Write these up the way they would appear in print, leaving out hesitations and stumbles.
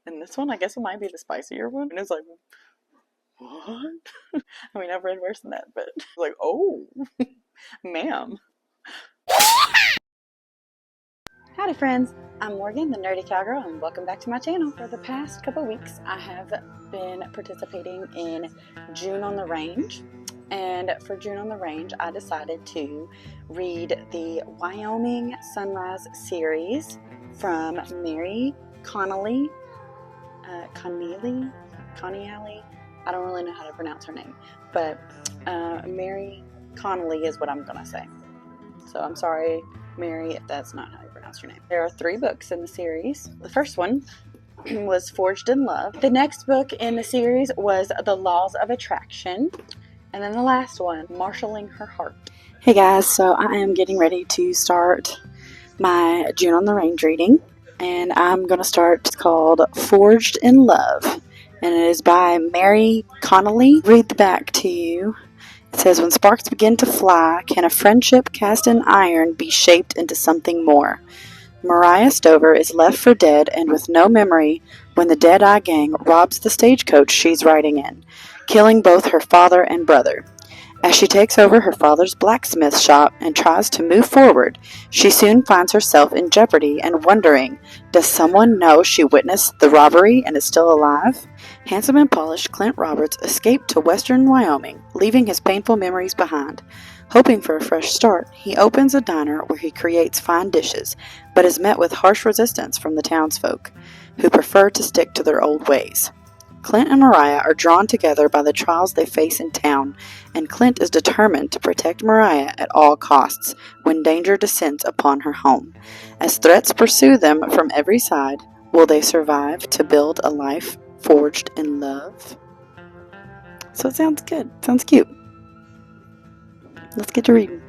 And this one, I guess it might be the spicier one. And it's like, what? I mean, I've read worse than that, but like, oh, ma'am. Howdy friends, I'm Morgan, the Nerdy Cowgirl, and welcome back to my channel. For the past couple weeks, I have been participating in June on the Range. And for June on the Range, I decided to read the Wyoming Sunrise series from Mary Connealy. Connealy. I don't really know how to pronounce her name, but Mary Connealy is what I'm gonna say. So I'm sorry, Mary, if that's not how you pronounce your name. There are 3 books in the series. The first one was Forged in Love. The next book in the series was The Laws of Attraction. And then the last one, Marshalling Her Heart. Hey guys, so I am getting ready to start my June on the Range reading. And I'm going to start, it's called Forged in Love. And it is by Mary Connealy. Read the back to you. It says, when sparks begin to fly, can a friendship cast in iron be shaped into something more? Mariah Stover is left for dead and with no memory when the Dead-Eye Gang robs the stagecoach she's riding in, killing both her father and brother. As she takes over her father's blacksmith shop and tries to move forward, she soon finds herself in jeopardy and wondering, does someone know she witnessed the robbery and is still alive? Handsome and polished Clint Roberts escaped to western Wyoming, leaving his painful memories behind. Hoping for a fresh start, he opens a diner where he creates fine dishes, but is met with harsh resistance from the townsfolk, who prefer to stick to their old ways. Clint and Mariah are drawn together by the trials they face in town, and Clint is determined to protect Mariah at all costs when danger descends upon her home. As threats pursue them from every side, will they survive to build a life forged in love? So it sounds good. Sounds cute. Let's get to reading.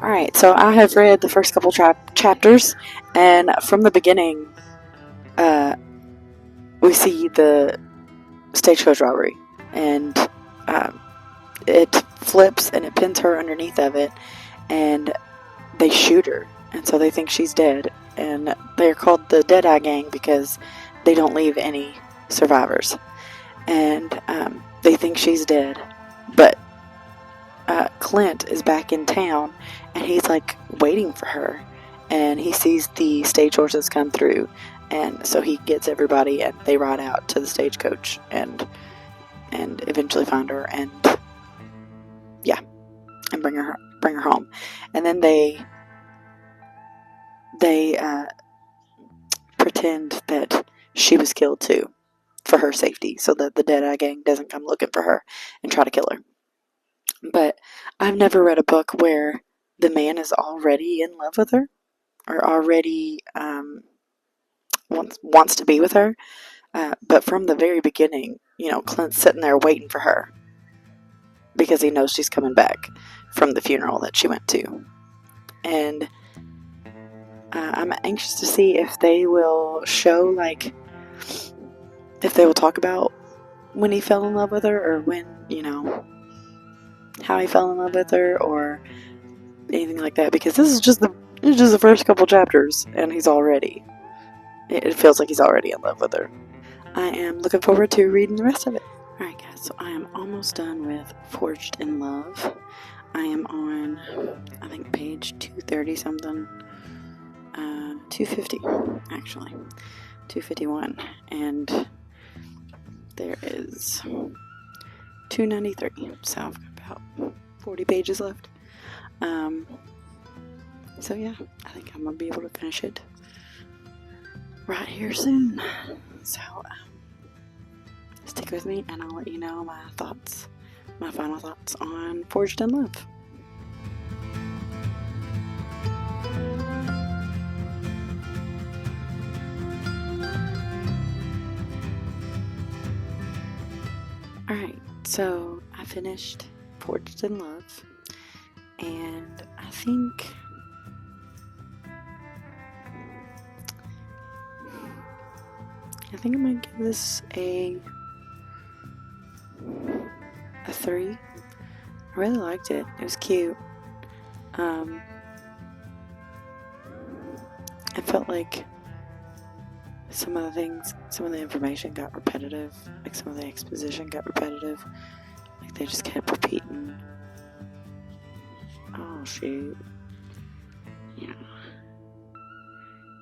Alright, so I have read the first couple chapters, and from the beginning, we see the stagecoach robbery, and it flips and it pins her underneath of it, and they shoot her, and so they think she's dead, and they're called the Dead-Eye Gang because they don't leave any survivors, and they think she's dead, but Clint is back in town, and he's like waiting for her, and he sees the stage horses come through, and so he gets everybody and they ride out to the stagecoach and eventually find her and bring her home. And then they pretend that she was killed too for her safety, so that the Dead-Eye Gang doesn't come looking for her and try to kill her. But I've never read a book where the man is already in love with her or already wants to be with her. But from the very beginning, Clint's sitting there waiting for her because he knows she's coming back from the funeral that she went to. And I'm anxious to see if they will show, if they will talk about when he fell in love with her, or when, how he fell in love with her, or anything like that, because this is just the first couple chapters, and it feels like he's already in love with her. I am looking forward to reading the rest of it. Alright guys, so I am almost done with Forged in Love. I am on, I think, page 230 something, 250 actually, 251, and there is 293, so I've got about 40 pages left. So yeah, I think I'm gonna be able to finish it right here soon. So stick with me, and I'll let you know my final thoughts on Forged in Love. Alright, so I finished Forged in Love, and I think I'm gonna give this a 3. I really liked it. It was cute. I felt like some of the information got repetitive. Like some of the exposition got repetitive. Like they just kept repeating. Oh, shoot. Yeah.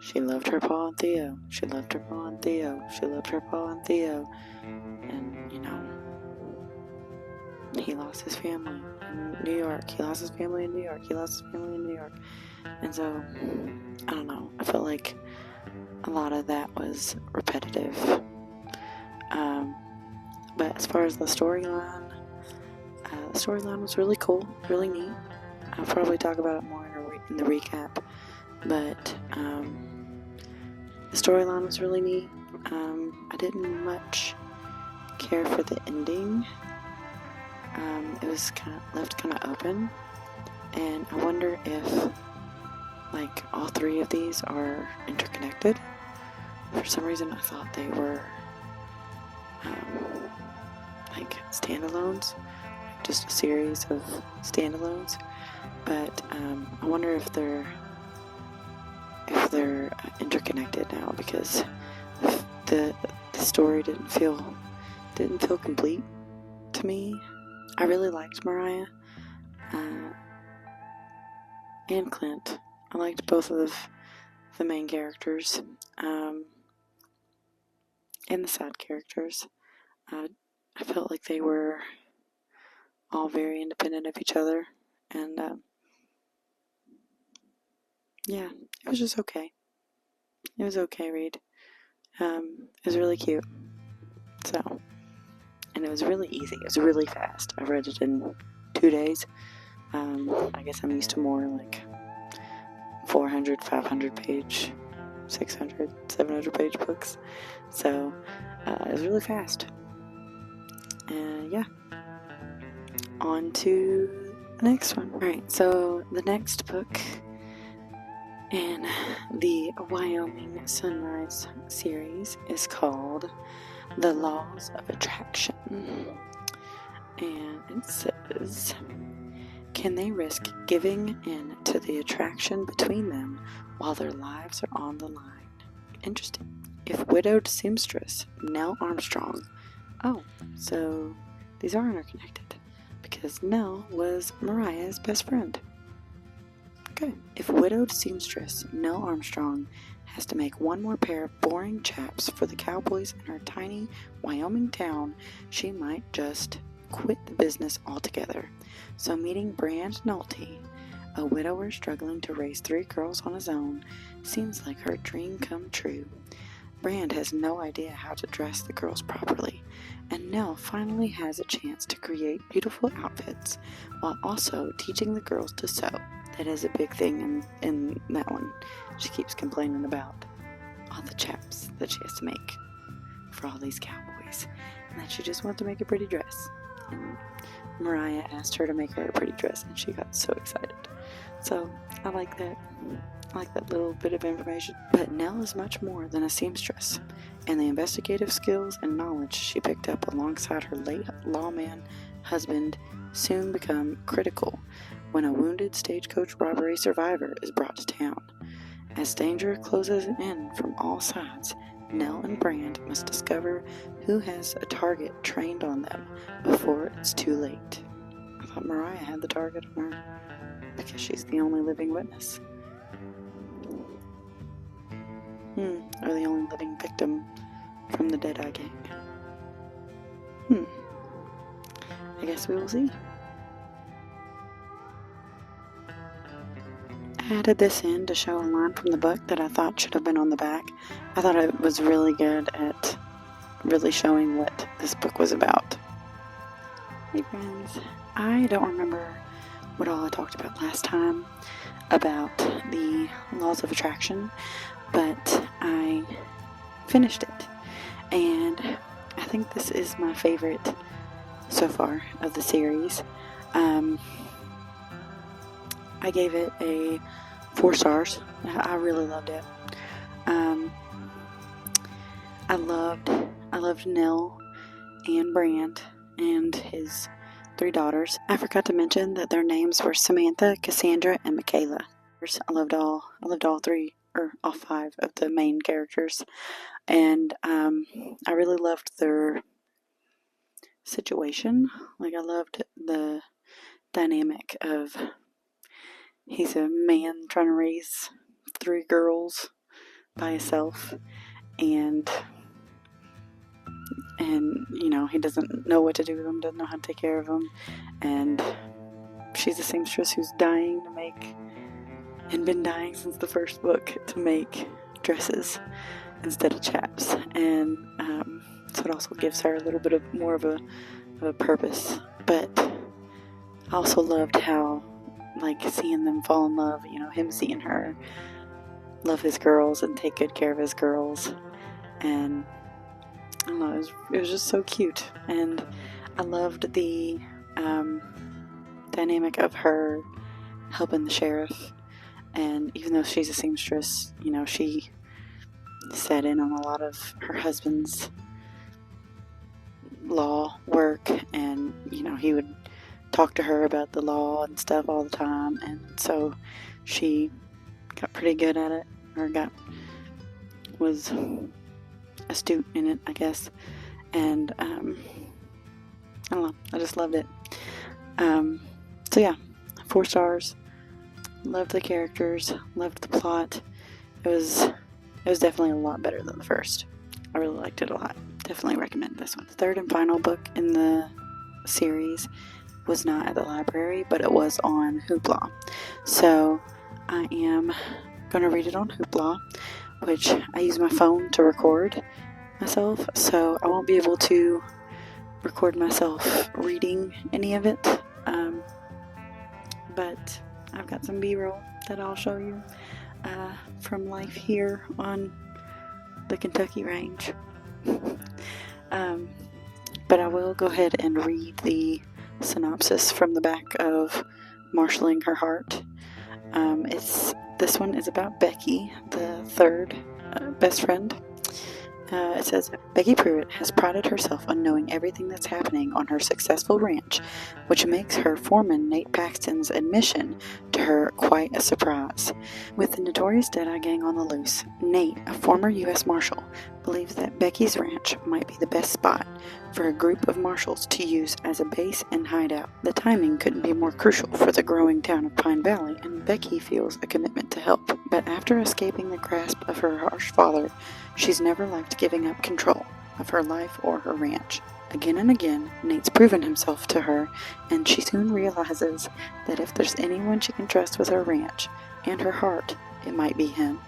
She loved her Pa and Theo. She loved her Pa and Theo. She loved her Pa and Theo. And, he lost his family in New York. He lost his family in New York. He lost his family in New York. And so, I don't know. I felt like a lot of that was repetitive. But as far as the storyline was really cool, really neat. I'll probably talk about it more in the recap. But the storyline was really neat. I didn't much care for the ending. It was left kind of open, and I wonder if all three of these are interconnected. For some reason, I thought they were standalones, just a series of standalones. But I wonder if they're interconnected now, because the story didn't feel complete to me. I really liked Mariah and Clint. I liked both of the main characters and the side characters. I felt like they were all very independent of each other, and yeah, it was just okay. It was okay read. It was really cute. So, and it was really easy. It was really fast. I read it in 2 days. I guess I'm used to more 400, 500 page, 600, 700 page books. So, it was really fast. And yeah. On to the next one. Alright, so the next book in the Wyoming Sunrise series is called The Laws of Attraction. And it says, can they risk giving in to the attraction between them while their lives are on the line? Interesting. If widowed seamstress Nell Armstrong. Oh, so these are interconnected, because Nell was Mariah's best friend. Okay. If widowed seamstress Nell Armstrong has to make one more pair of boring chaps for the cowboys in her tiny Wyoming town, she might just quit the business altogether. So meeting Brand Nolte, a widower struggling to raise 3 girls on his own, seems like her dream come true. Brand has no idea how to dress the girls properly, and Nell finally has a chance to create beautiful outfits while also teaching the girls to sew. That is a big thing in that one. She keeps complaining about all the chaps that she has to make for all these cowboys, and that she just wants to make a pretty dress. And Mariah asked her to make her a pretty dress, and she got so excited. So I like that. I like that little bit of information. But Nell is much more than a seamstress, and the investigative skills and knowledge she picked up alongside her late lawman husband soon become critical when a wounded stagecoach robbery survivor is brought to town. As danger closes in from all sides, Nell and Brand must discover who has a target trained on them before it's too late. I thought Mariah had the target on her because she's the only living witness. Or the only living victim from the Deadeye Gang. I guess we will see. I added this in to show a line from the book that I thought should have been on the back. I thought it was really good at really showing what this book was about. Hey friends, I don't remember what all I talked about last time about the laws of attraction, but I finished it, and I think this is my favorite so far of the series. I gave it a 4 stars. I really loved it. I loved Nell and Brand and his 3 daughters. I forgot to mention that their names were Samantha, Cassandra, and Michaela. I loved all 3 or all 5 of the main characters, and I really loved their situation. Like, I loved the dynamic of he's a man trying to raise 3 girls by himself, and you know, he doesn't know what to do with them, doesn't know how to take care of them, and she's a seamstress who's dying to make, and been dying since the first book, to make dresses instead of chaps, and so it also gives her a little bit of more of a purpose. But I also loved how, like, seeing them fall in love, you know, him seeing her love his girls and take good care of his girls, and I don't know, it was just so cute. And I loved the dynamic of her helping the sheriff, and even though she's a seamstress, you know, she sat in on a lot of her husband's law work, and you know, he would talk to her about the law and stuff all the time, and so she got pretty good at it, or was astute in it, I guess. And I don't know, I just loved it. So yeah, 4 stars. Loved the characters, loved the plot. It was definitely a lot better than the first. I really liked it a lot. Definitely recommend this one. The 3rd and final book in the series was not at the library, but it was on Hoopla. So I am going to read it on Hoopla, which I use my phone to record myself, so I won't be able to record myself reading any of it, but I've got some B-roll that I'll show you from life here on the Kentucky range. But I will go ahead and read the synopsis from the back of Marshalling Her Heart. This one is about Becky, the 3rd best friend. It says, Becky Pruitt has prided herself on knowing everything that's happening on her successful ranch, which makes her foreman Nate Paxton's admission to her quite a surprise. With the notorious Deadeye Gang on the loose, Nate, a former U.S. Marshal, believes that Becky's ranch might be the best spot for a group of marshals to use as a base and hideout. The timing couldn't be more crucial for the growing town of Pine Valley, and Becky feels a commitment to help. But after escaping the grasp of her harsh father, she's never liked giving up control of her life or her ranch. Again and again, Nate's proven himself to her, and she soon realizes that if there's anyone she can trust with her ranch and her heart, it might be him.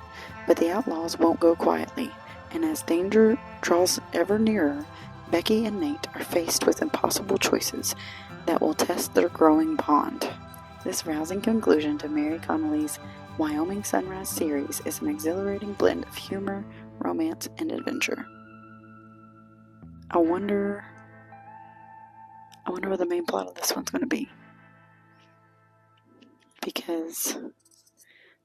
But the outlaws won't go quietly, and as danger draws ever nearer, Becky and Nate are faced with impossible choices that will test their growing bond. This rousing conclusion to Mary Connealy's Wyoming Sunrise series is an exhilarating blend of humor, romance, and adventure. I wonder what the main plot of this one's going to be, because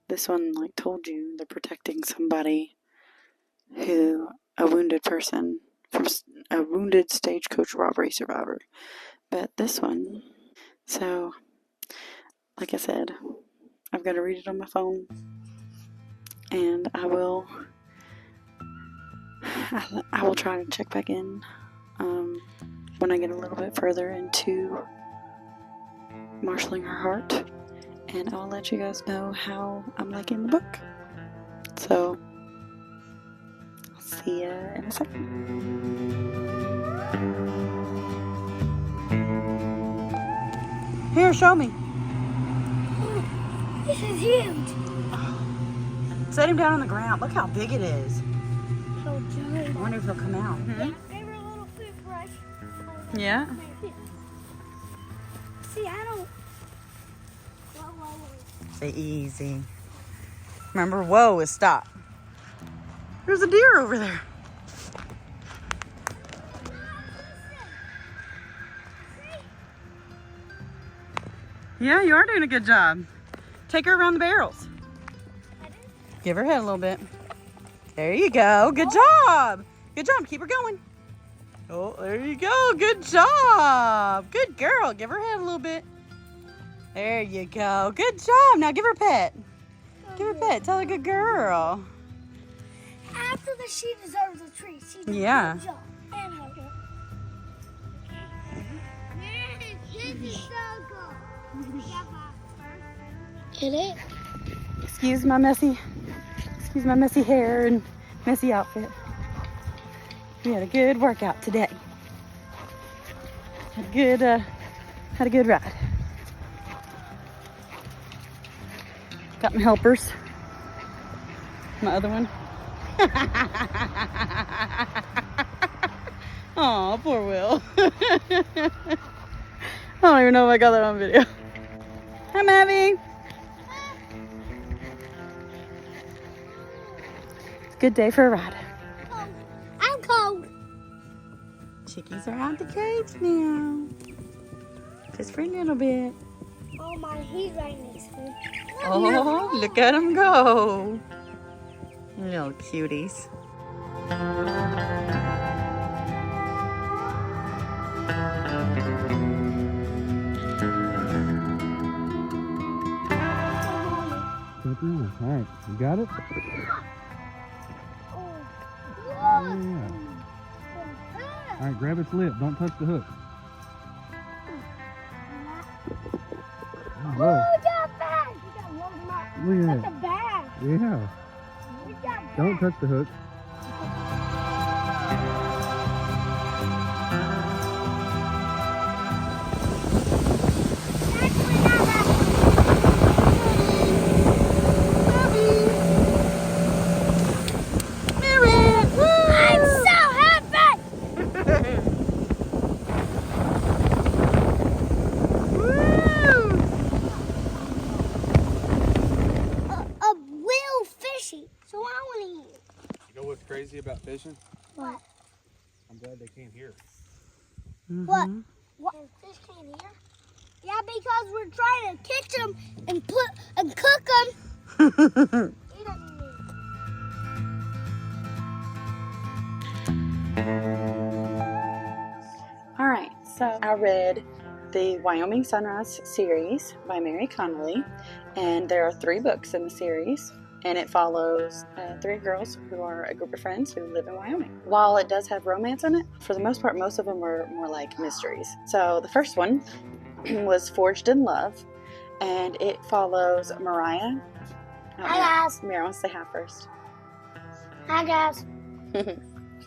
this one, like, told you they're protecting somebody a wounded stagecoach robbery survivor. But this one, so like I said, I've got to read it on my phone, and I will try to check back in when I get a little bit further into Marshalling Her Heart, and I'll let you guys know how I'm liking the book. So I'll see ya in a second. Here, show me. This is huge. Set him down on the ground. Look how big it is. So giant. I wonder if he'll come out. Yeah, favorite little toothbrush. Yeah? See, I don't. Whoa. Say easy. Remember, whoa is stop. There's a deer over there. Yeah, you are doing a good job. Take her around the barrels. Give her head a little bit. There you go. Good job. Good job. Keep her going. Oh, there you go. Good job. Good girl. Give her head a little bit. There you go. Good job. Now give her a pet. Give her a pet. Tell her good girl. After that, she deserves a treat. She did Yeah. a good job. And hug her. This is so cool. Get it? Excuse my messy hair and messy outfit. We had a good workout today. Had a good ride. Got my helpers. My other one. Aw, poor Will. I don't even know if I got that on video. Hi, Mavi. Good day for a ride. I'm cold. Chickies are out the cage now. Just for a little bit. Oh my, he's right next to me. Oh, look at them go. Little cuties. All right, you got it? Yeah. All right, grab its lip. Don't touch the hook. Oh, Whoa. we got bags. We got loads of them. Look Look at at that. the bag. Yeah. We got bags. Don't touch the hook. I'm so happy. A real fishy. So I want to eat it. You know what's crazy about fishing? What? I'm glad they can't hear. What? What? Fish can't hear? Yeah, because we're trying to catch them and cook them. He doesn't hear. All right, so I read the Wyoming Sunrise series by Mary Connealy, and there are 3 books in the series, and it follows 3 girls who are a group of friends who live in Wyoming. While it does have romance in it, for the most part, most of them were more like mysteries. So the first one was Forged in Love, and it follows Mariah. Hi, guys. Mary wants to say hi first. Hi, guys.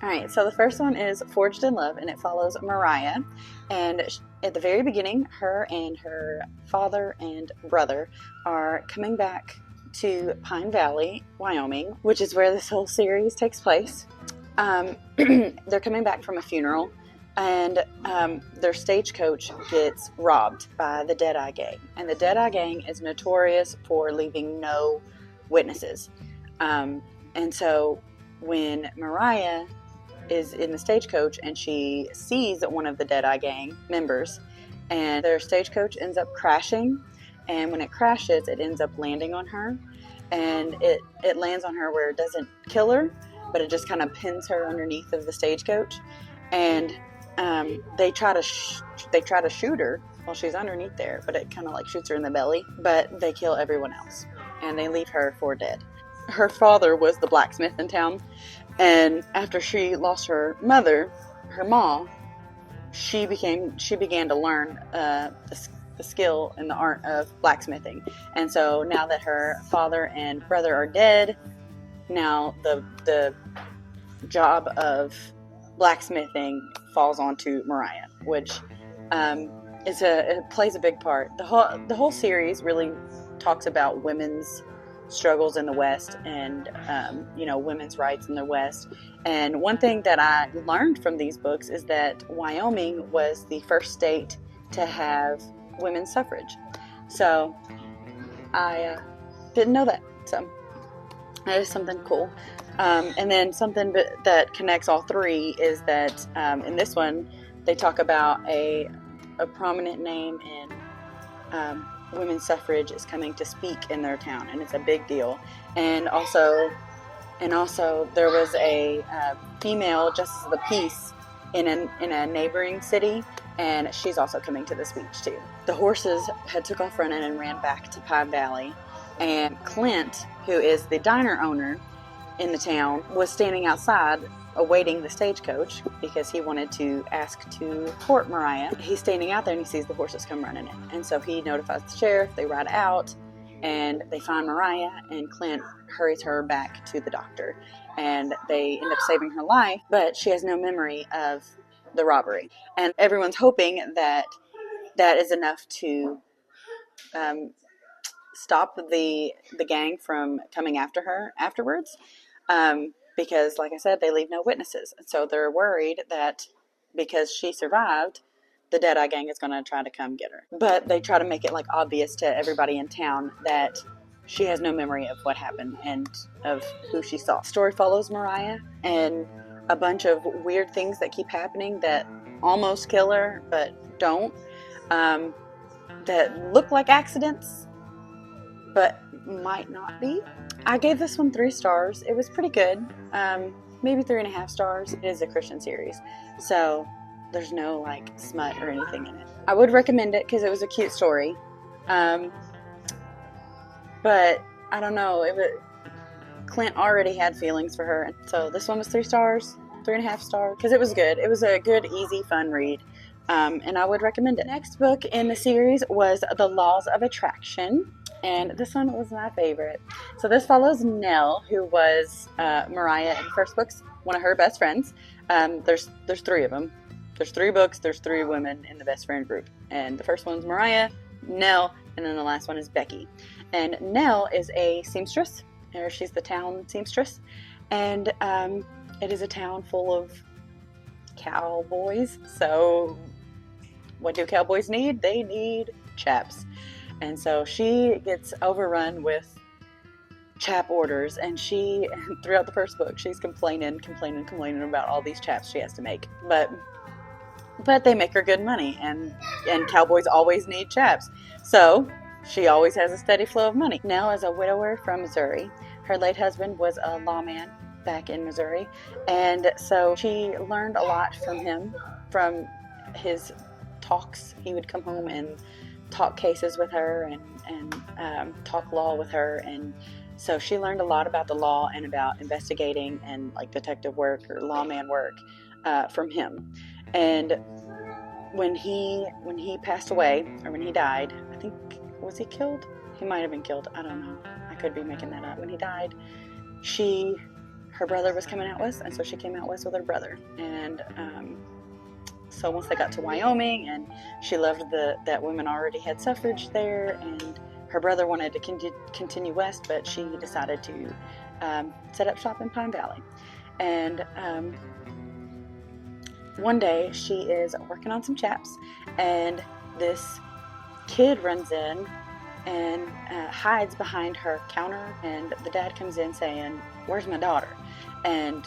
All right, so the first one is Forged in Love, and it follows Mariah. And at the very beginning, her and her father and brother are coming back to Pine Valley, Wyoming, which is where this whole series takes place. They're coming back from a funeral, and their stagecoach gets robbed by the Deadeye Gang. And the Deadeye Gang is notorious for leaving no witnesses. And so when Mariah is in the stagecoach and she sees one of the Deadeye Gang members, and their stagecoach ends up crashing, and when it crashes it ends up landing on her, and it lands on her where it doesn't kill her, but it just kind of pins her underneath of the stagecoach, and they try to shoot her while she's underneath there, but it kind of like shoots her in the belly, but they kill everyone else and they leave her for dead. Her father was the blacksmith in town, and after she lost her mother, her mom, she began to learn the skill and the art of blacksmithing. And so now that her father and brother are dead, now the job of blacksmithing falls onto Mariah, which it plays a big part. The whole series really talks about women's struggles in the West and women's rights in the West. And one thing that I learned from these books is that Wyoming was the first state to have women's suffrage. So I didn't know that. So that is something cool. And then something that connects all 3 is that in this one they talk about a prominent name in women's suffrage is coming to speak in their town, and it's a big deal. And also there was a female justice of the peace in a neighboring city, and she's also coming to this beach too. The horses had took off running and ran back to Pine Valley, and Clint, who is the diner owner in the town, was standing outside awaiting the stagecoach because he wanted to ask to court Mariah. He's standing out there and he sees the horses come running in, and so he notifies the sheriff. They ride out and they find Mariah, and Clint hurries her back to the doctor, and they end up saving her life, but she has no memory of the robbery, and everyone's hoping that that is enough to stop the gang from coming after her afterwards, because, like I said, they leave no witnesses. So they're worried that because she survived, the Deadeye gang is going to try to come get her. But they try to make it like obvious to everybody in town that she has no memory of what happened and of who she saw. The story follows Mariah and a bunch of weird things that keep happening that almost kill her but don't, that look like accidents but might not be. I gave this one 3 stars. It was pretty good. Maybe 3.5 stars. It is a Christian series, so there's no like smut or anything in it. I would recommend it because it was a cute story, but I don't know. Clint already had feelings for her, so this one was 3 stars, 3.5 stars, because it was good. It was a good, easy, fun read, and I would recommend it. Next book in the series was The Laws of Attraction. And this one was my favorite. So this follows Nell, who was Mariah in the first books, one of her best friends. There's 3 of them. There's 3 books. There's 3 women in the best friend group. And the first one's Mariah, Nell, and then the last one is Becky. And Nell is a seamstress, or she's the town seamstress. And it is a town full of cowboys. So what do cowboys need? They need chaps. And so she gets overrun with chap orders, and she, throughout the first book, she's complaining about all these chaps she has to make. But they make her good money, and cowboys always need chaps. So she always has a steady flow of money. Nell is a widower from Missouri. Her late husband was a lawman back in Missouri, and so she learned a lot from him, from his talks. He would come home and talk cases with her and talk law with her, and so she learned a lot about the law and about investigating and like detective work or lawman work from him. And when he passed away, or when he died, I think, was he killed? He might have been killed. I don't know. I could be making that up. When he died, her brother was coming out west, and so she came out west with her brother. And so once they got to Wyoming, and she loved that women already had suffrage there, and her brother wanted to continue west, but she decided to set up shop in Pine Valley. And one day she is working on some chaps, and this kid runs in and hides behind her counter, and the dad comes in saying, "Where's my daughter?" And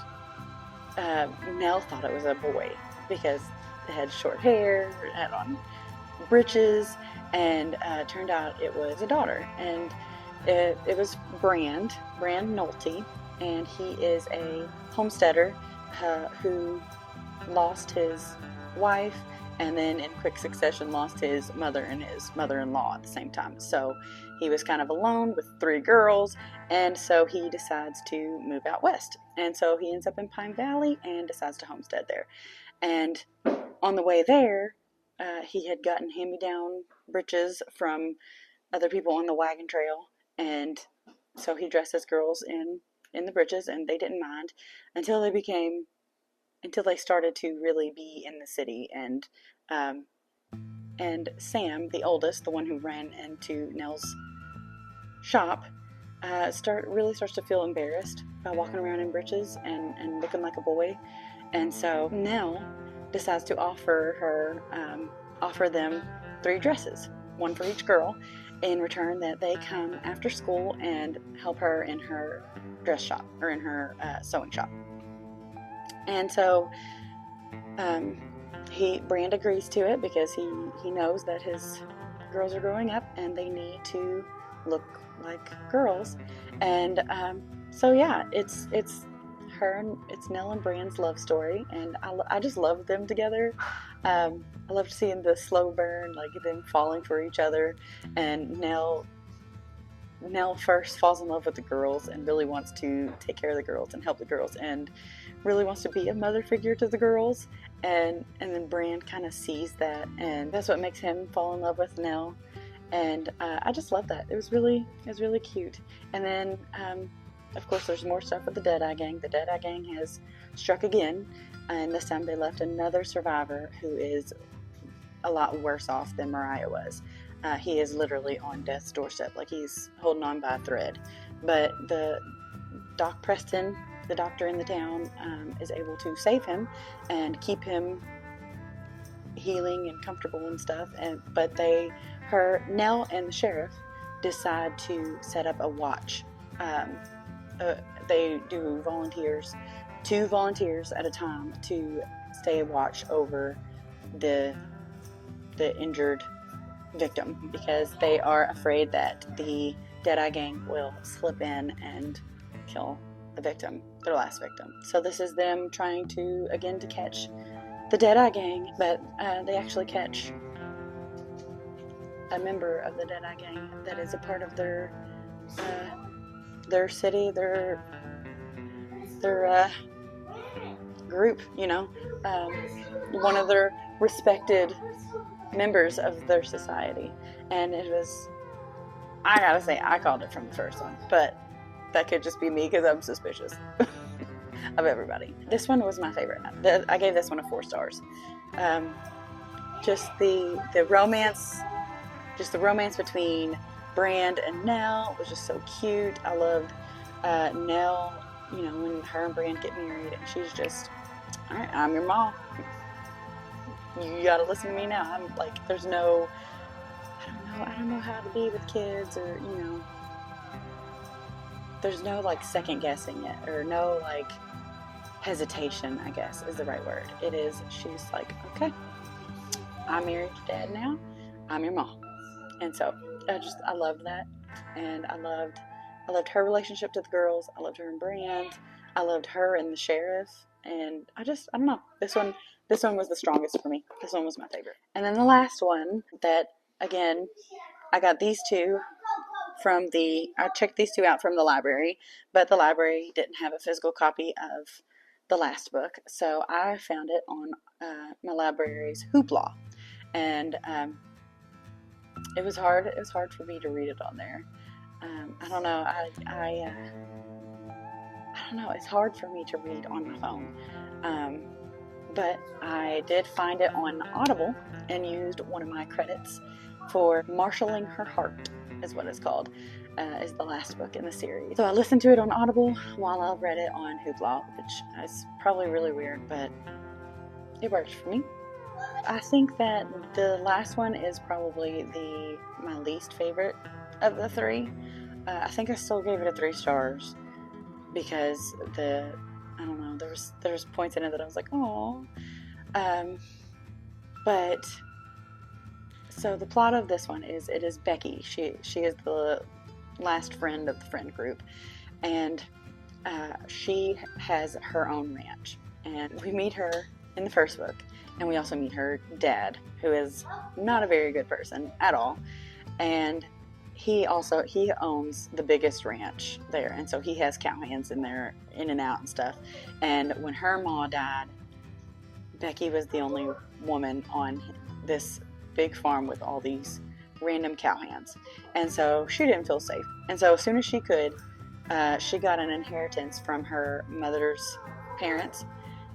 Nell thought it was a boy because it had short hair, it had on breeches, and turned out it was a daughter. And it was Brand Nolte, and he is a homesteader who lost his wife, and then in quick succession lost his mother and his mother-in-law at the same time. So he was kind of alone with 3 girls, and so he decides to move out west. And so he ends up in Pine Valley and decides to homestead there. And on the way there, he had gotten hand-me-down breeches from other people on the wagon trail, and so he dressed his girls in the breeches, and they didn't mind until they started to really be in the city. And Sam, the oldest, the one who ran into Nell's shop, starts to feel embarrassed by walking around in breeches and looking like a boy. And so Nell decides to offer them 3 dresses, one for each girl, in return that they come after school and help her in her dress shop, or in her sewing shop. And so Brand agrees to it because he knows that his girls are growing up and they need to look like girls. And so yeah, it's it's Nell and Brian's love story, and I just love them together. I loved seeing the slow burn, like them falling for each other, and Nell first falls in love with the girls and really wants to take care of the girls and help the girls and really wants to be a mother figure to the girls, and then Brian kind of sees that, and that's what makes him fall in love with Nell. And I just love that. It was really cute. And then of course there's more stuff with the Deadeye Gang. The Deadeye Gang has struck again, and this time they left another survivor who is a lot worse off than Mariah was. He is literally on death's doorstep, like he's holding on by a thread. But the Doc Preston, the doctor in the town, is able to save him and keep him healing and comfortable and stuff. But Nell and the sheriff decide to set up a watch. They do two volunteers at a time to stay watch over the injured victim, because they are afraid that the Deadeye Gang will slip in and kill the victim, their last victim. So this is them trying to catch the Deadeye Gang, but they actually catch a member of the Deadeye Gang that is a part of their city, their group, one of their respected members of their society. And it was, I gotta say, I called it from the first one, but that could just be me because I'm suspicious of everybody. This one was my favorite. I gave this one 4 stars. Just the romance between Brand and Nell was just so cute. I loved Nell, when her and Brand get married, and she's just, all right, I'm your mom. You gotta listen to me now. I'm like, there's no, I don't know how to be with kids, or, there's no like second guessing it, or no like hesitation, I guess is the right word. It is, she's like, okay, I'm married to Dad now, I'm your mom. And so I loved that, and I loved her relationship to the girls. I loved her and Brand. I loved her and the sheriff, and I don't know, this one was the strongest for me. This one was my favorite. And then the last one that, again, I got these two I checked these two out from the library, but the library didn't have a physical copy of the last book, so I found it on my library's Hoopla, and it was hard for me to read it on there. I don't know, I don't know, it's hard for me to read on my phone, but I did find it on Audible and used one of my credits for Marshalling Her Heart, is what it's called, is the last book in the series. So I listened to it on Audible while I read it on Hoopla, which is probably really weird, but it worked for me. I think that the last one is probably my least favorite of the 3. I think I still gave it 3 stars because I don't know, there's points in it that I was like, oh. But so the plot of this one is, it is Becky. She is the last friend of the friend group, and she has her own ranch, and we meet her in the first book, and we also meet her dad, who is not a very good person at all, and he owns the biggest ranch there, and so he has cowhands in there, in and out and stuff. And when her ma died, Becky was the only woman on this big farm with all these random cowhands, and so she didn't feel safe. And so as soon as she could, she got an inheritance from her mother's parents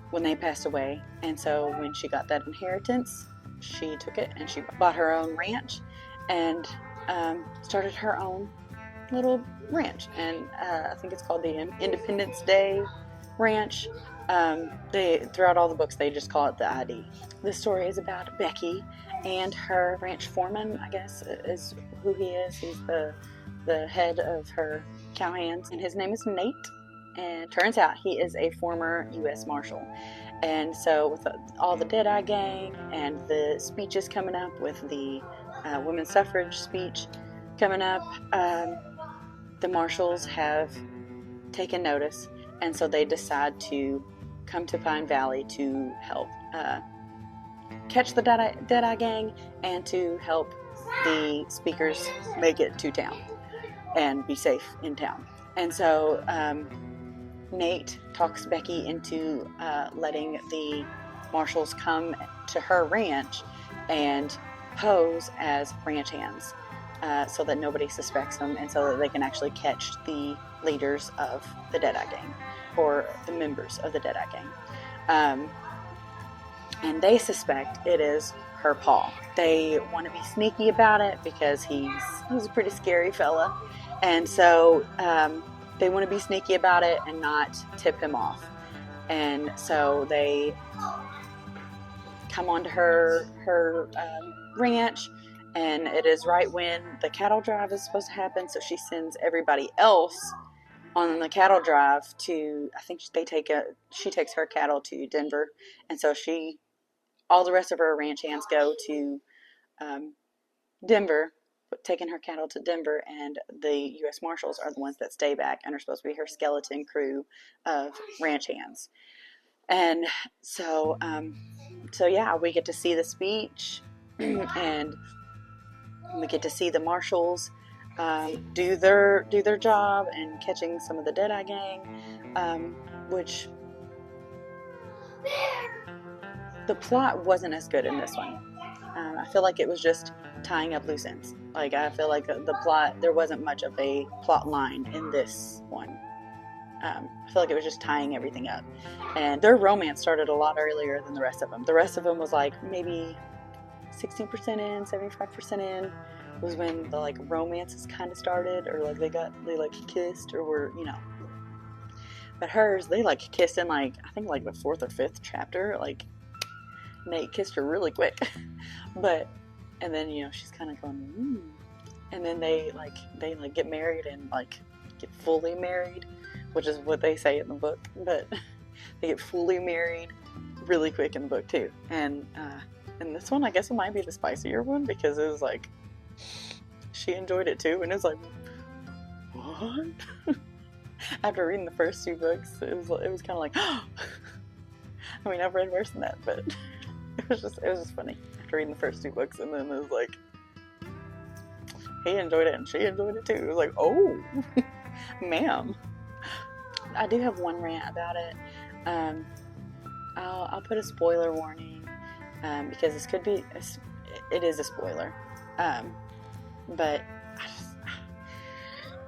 when they passed away. And so when she got that inheritance, she took it and she bought her own ranch and started her own little ranch, and I think it's called the Independence Day Ranch. Throughout all the books they just call it the ID. This story is about Becky and her ranch foreman, I guess is who he is. He's the head of her cowhands, and his name is Nate, and turns out he is a former U.S. Marshal. And so with all the Deadeye Gang and the speeches coming up, with the women's suffrage speech coming up, the Marshals have taken notice, And so they decide to come to Pine Valley to help catch the Deadeye Gang and to help the speakers make it to town and be safe in town. And so Nate talks Becky into letting the marshals come to her ranch and pose as ranch hands so that nobody suspects them and so that they can actually catch the leaders of the Deadeye Gang or the members of the Deadeye Gang. And they suspect it is her Paul. They want to be sneaky about it because he's a pretty scary fella. And so they want to be sneaky about it and not tip him off. And so they come onto her ranch, and it is right when the cattle drive is supposed to happen. So she sends everybody else on the cattle drive to, I think she takes her cattle to Denver. And so all the rest of her ranch hands go to Denver, taking her cattle to Denver, and the U.S. Marshals are the ones that stay back and are supposed to be her skeleton crew of ranch hands. And so, yeah, we get to see the speech, and we get to see the Marshals do their job and catching some of the Deadeye Gang, which the plot wasn't as good in this one. I feel like it was just tying up loose ends. Like, I feel like the plot, there wasn't much of a plot line in this one. I feel like it was just tying everything up. And their romance started a lot earlier than the rest of them. The rest of them was like maybe 16% in, 75% in was when the like romances kind of started, or like they like kissed or were, But hers, they like kissed in like, I think like the 4th or 5th chapter. Like, Nate kissed her really quick. And then, she's kind of going, and then they get married and like get fully married, which is what they say in the book, but they get fully married really quick in the book too. And this one, I guess it might be the spicier one because it was like, she enjoyed it too. And it was like, what? After reading the first 2 books, it was kind of like, I mean, I've read worse than that, but it was just funny after reading the first 2 books, and then it was like, he enjoyed it and she enjoyed it too. It was like, oh, ma'am. I do have one rant about it. I'll put a spoiler warning because this could be, it is a spoiler. But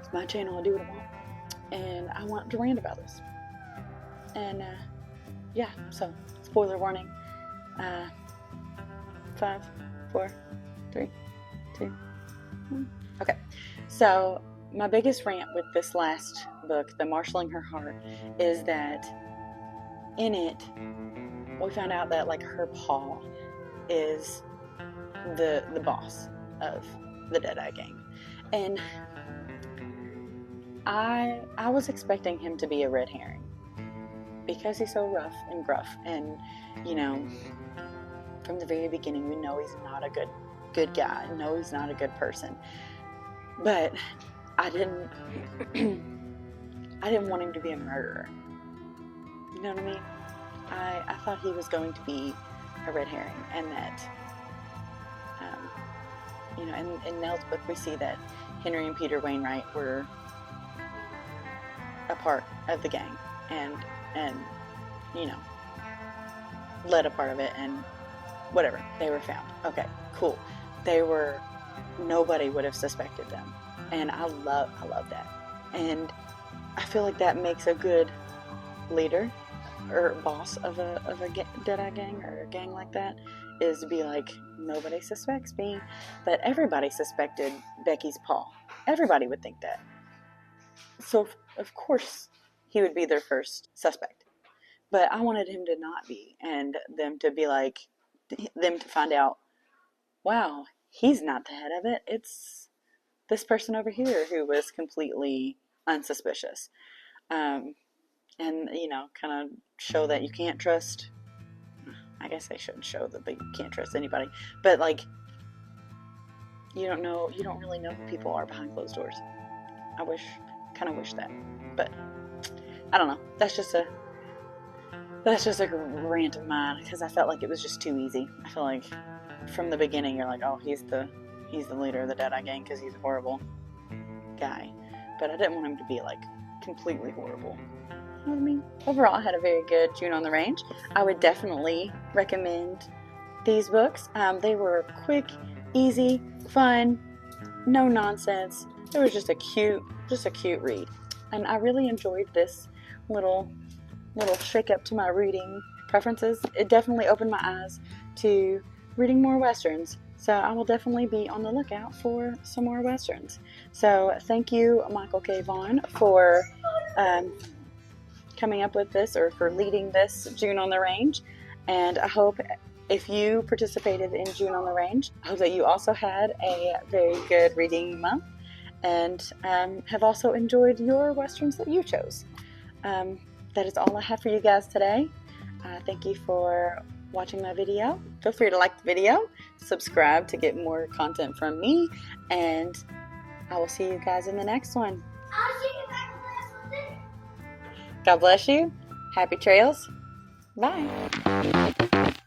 it's my channel, I do what I want, and I want to rant about this. And yeah, so spoiler warning. 5, 4, 3, 2, 1. Okay, so my biggest rant with this last book, The Marshalling Her Heart, is that in it we found out that like her paw is the boss of the Deadeye Gang, and I was expecting him to be a red herring because he's so rough and gruff, and from the very beginning we know he's not a good guy. We know he's not a good person, but I didn't want him to be a murderer. You know what I mean? I thought he was going to be a red herring, and that in Nell's book we see that Henry and Peter Wainwright were a part of the gang and led a part of it, and whatever, they were found. Okay, cool. Nobody would have suspected them, and I love that. And I feel like that makes a good leader or boss of a Deadeye Gang or a gang like that, is to be like, nobody suspects me, but everybody suspected Becky's paw. Everybody would think that. So of course he would be their first suspect, but I wanted him to not be, and them to be like, them to find out, wow, he's not the head of it, it's this person over here who was completely unsuspicious. And kind of show that you can't trust, I guess they shouldn't show that they can't trust anybody, but like, you don't really know who people are behind closed doors. I kind of wish that, but I don't know. That's just a rant of mine because I felt like it was just too easy. I feel like from the beginning you're like, oh, he's the leader of the Deadeye Gang because he's a horrible guy. But I didn't want him to be like completely horrible. You know what I mean? Overall, I had a very good June on the Range. I would definitely recommend these books. They were quick, easy, fun, no nonsense. It was just a cute read. And I really enjoyed this little shake up to my reading preferences. It definitely opened my eyes to reading more Westerns. So I will definitely be on the lookout for some more Westerns. So thank you, Michael K Vaughan, for coming up with this, or for leading this June on the Range. And I hope if you participated in June on the Range, I hope that you also had a very good reading month and have also enjoyed your Westerns that you chose. That is all I have for you guys today. Thank you for watching my video. Feel free to like the video, subscribe to get more content from me, and I will see you guys in the next one. I'll see you back in the last one. God bless you. Happy trails. Bye.